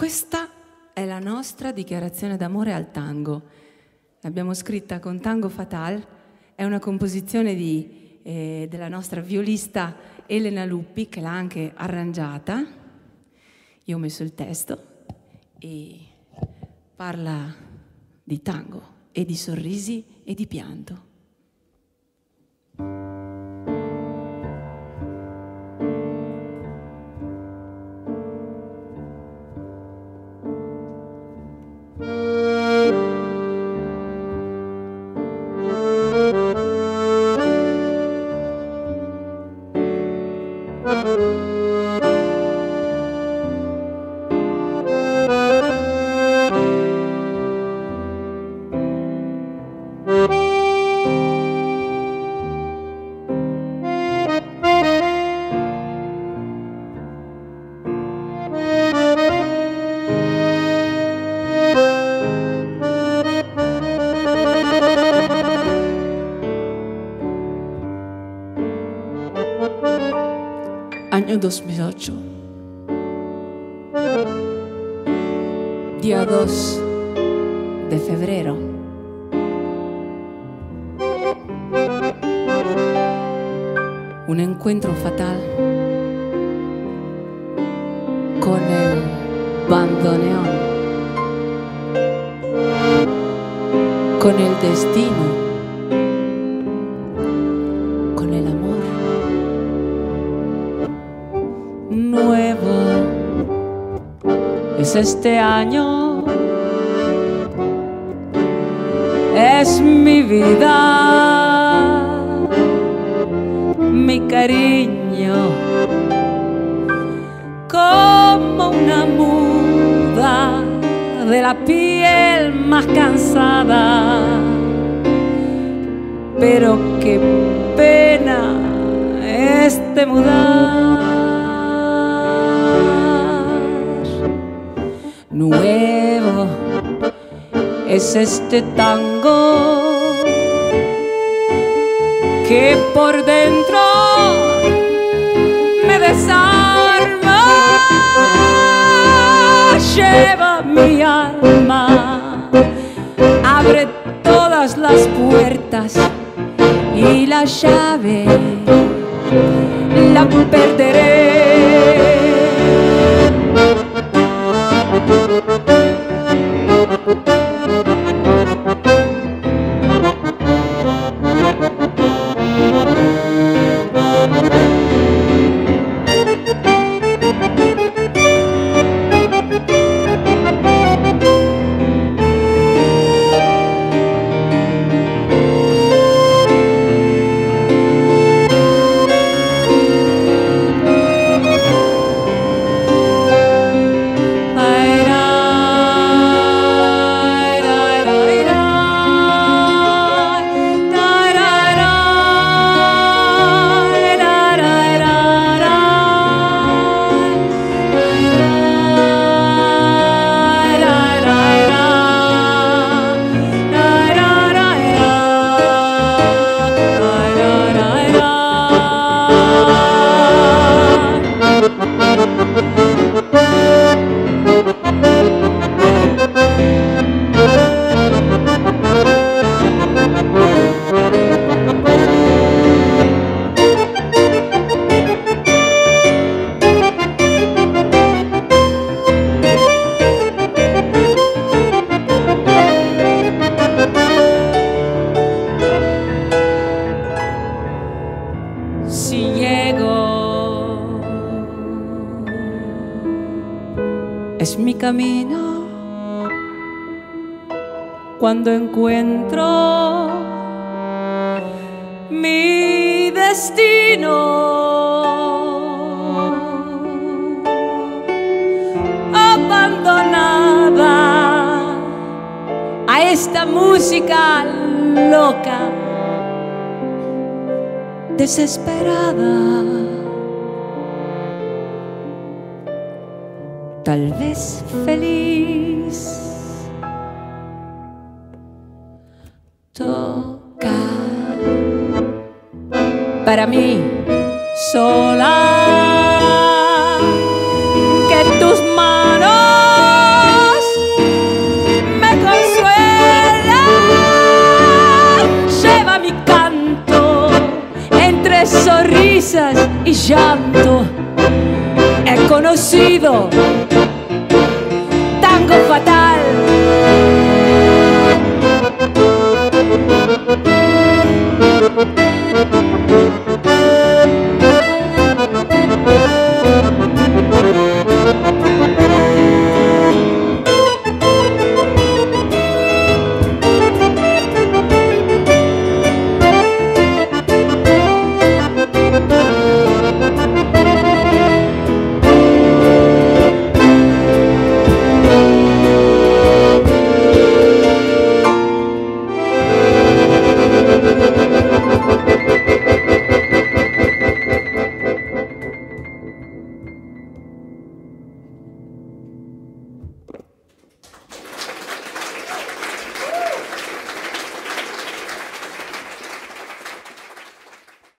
Questa è la nostra dichiarazione d'amore al tango. L'abbiamo scritta con Tango Fatal, è una composizione della nostra violista Elena Luppi, che l'ha anche arrangiata. Io ho messo il testo e parla di tango e di sorrisi e di pianto. Año 2008, día 2 de febrero. Un encuentro fatal con el bandoneón, con el destino, con el amor nuevo. Es este año, es mi vida, mi cariño, como una muda de la piel más cansada. Pero qué pena este mudar. Nuevo es este tango que por dentro me desarma, lleva mi alma, abre todas las puertas y la llave la perderé. Si llego, es mi camino. Cuando encuentro mi destino, abandonada a esta música loca, desesperada, tal vez feliz. Toca para mí sola que tus manos risas y llanto. He conocido tango fatal.